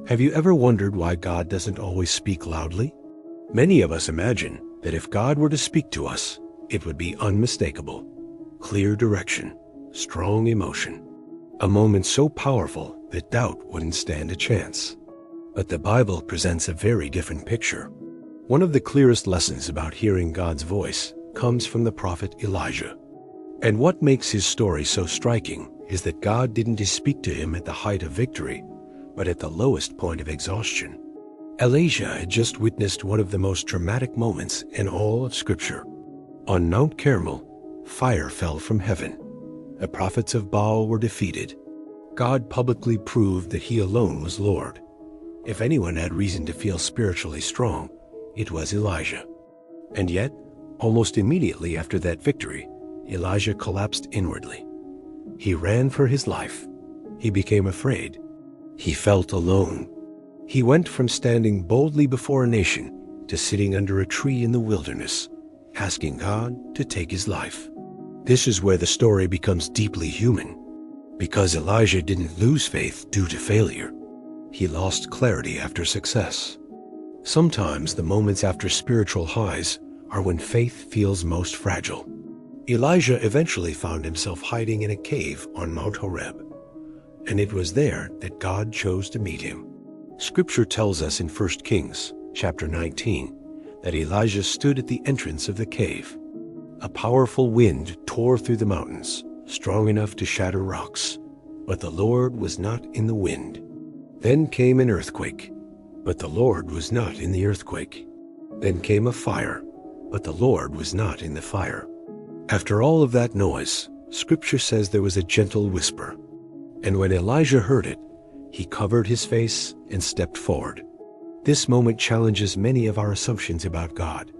Have you ever wondered why God doesn't always speak loudly? Many of us imagine that if God were to speak to us, it would be unmistakable. Clear direction, strong emotion, a moment so powerful that doubt wouldn't stand a chance. But the Bible presents a very different picture. One of the clearest lessons about hearing God's voice comes from the prophet Elijah. And what makes his story so striking is that God didn't speak to him at the height of victory, but at the lowest point of exhaustion. Elijah had just witnessed one of the most dramatic moments in all of Scripture. On Mount Carmel, fire fell from heaven. The prophets of Baal were defeated. God publicly proved that he alone was Lord. If anyone had reason to feel spiritually strong, it was Elijah. And yet, almost immediately after that victory, Elijah collapsed inwardly. He ran for his life. He became afraid. He felt alone. He went from standing boldly before a nation to sitting under a tree in the wilderness, asking God to take his life. This is where the story becomes deeply human. Because Elijah didn't lose faith due to failure, he lost clarity after success. Sometimes the moments after spiritual highs are when faith feels most fragile. Elijah eventually found himself hiding in a cave on Mount Horeb, and it was there that God chose to meet him. Scripture tells us in 1 Kings chapter 19 that Elijah stood at the entrance of the cave. A powerful wind tore through the mountains, strong enough to shatter rocks, but the Lord was not in the wind. Then came an earthquake, but the Lord was not in the earthquake. Then came a fire, but the Lord was not in the fire. After all of that noise, Scripture says there was a gentle whisper. And when Elijah heard it, he covered his face and stepped forward. This moment challenges many of our assumptions about God.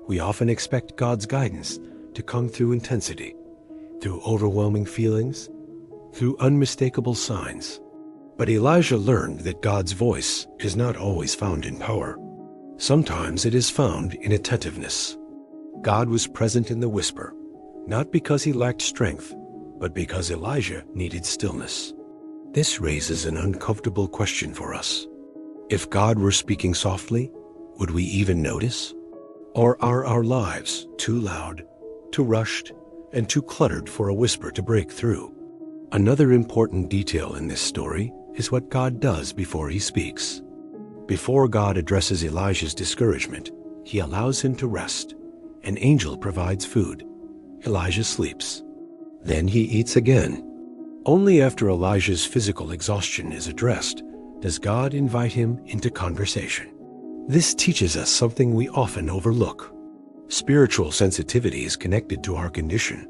We often expect God's guidance to come through intensity, through overwhelming feelings, through unmistakable signs. But Elijah learned that God's voice is not always found in power. Sometimes it is found in attentiveness. God was present in the whisper, not because he lacked strength, but because Elijah needed stillness. This raises an uncomfortable question for us. If God were speaking softly, would we even notice? Or are our lives too loud, too rushed, and too cluttered for a whisper to break through? Another important detail in this story is what God does before he speaks. Before God addresses Elijah's discouragement, he allows him to rest. An angel provides food. Elijah sleeps. Then he eats again. Only after Elijah's physical exhaustion is addressed does God invite him into conversation. This teaches us something we often overlook. Spiritual sensitivity is connected to our condition.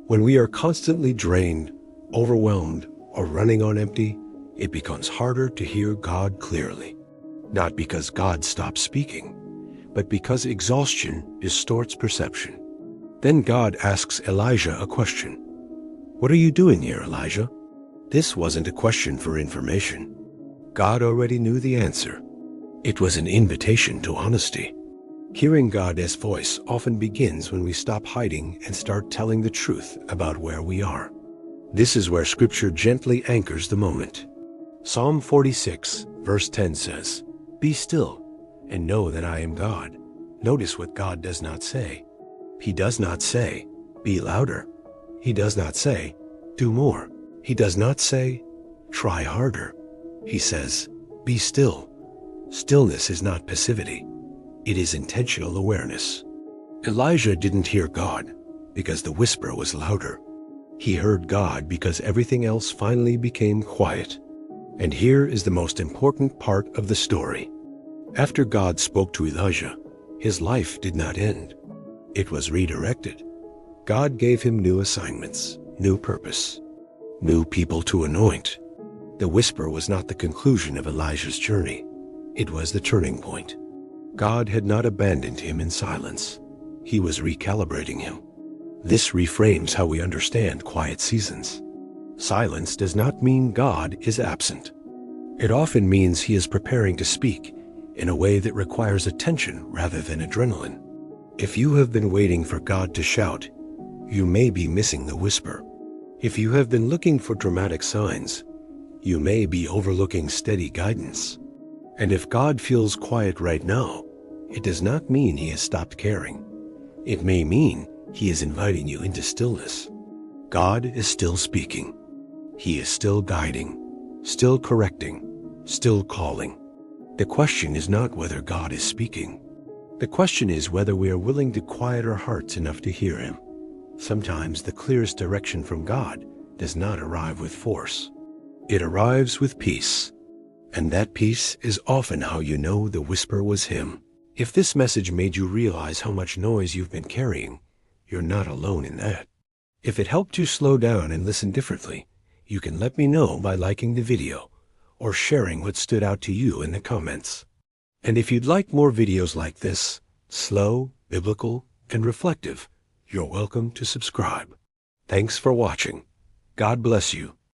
When we are constantly drained, overwhelmed, or running on empty, it becomes harder to hear God clearly. Not because God stops speaking, but because exhaustion distorts perception. Then God asks Elijah a question. "What are you doing here, Elijah?" This wasn't a question for information. God already knew the answer. It was an invitation to honesty. Hearing God's voice often begins when we stop hiding and start telling the truth about where we are. This is where Scripture gently anchors the moment. Psalm 46, verse 10 says, "Be still and know that I am God." Notice what God does not say. He does not say, "Be louder." He does not say, "Do more." He does not say, "Try harder." He says, "Be still." Stillness is not passivity. It is intentional awareness. Elijah didn't hear God because the whisper was louder. He heard God because everything else finally became quiet. And here is the most important part of the story. After God spoke to Elijah, his life did not end. It was redirected. God gave him new assignments, new purpose, new people to anoint. The whisper was not the conclusion of Elijah's journey. It was the turning point. God had not abandoned him in silence. He was recalibrating him. This reframes how we understand quiet seasons. Silence does not mean God is absent. It often means he is preparing to speak in a way that requires attention rather than adrenaline. If you have been waiting for God to shout, you may be missing the whisper. If you have been looking for dramatic signs, You may be overlooking steady guidance. And if God feels quiet right now, it does not mean He has stopped caring. It may mean He is inviting you into stillness. God is still speaking. He is still guiding, still correcting, still calling. The question is not whether God is speaking. The question is whether we are willing to quiet our hearts enough to hear Him. Sometimes the clearest direction from God does not arrive with force. It arrives with peace. And that peace is often how you know the whisper was Him. If this message made you realize how much noise you've been carrying, you're not alone in that. If it helped you slow down and listen differently, you can let me know by liking the video or sharing what stood out to you in the comments. And if you'd like more videos like this, slow, biblical, and reflective, you're welcome to subscribe. Thanks for watching. God bless you,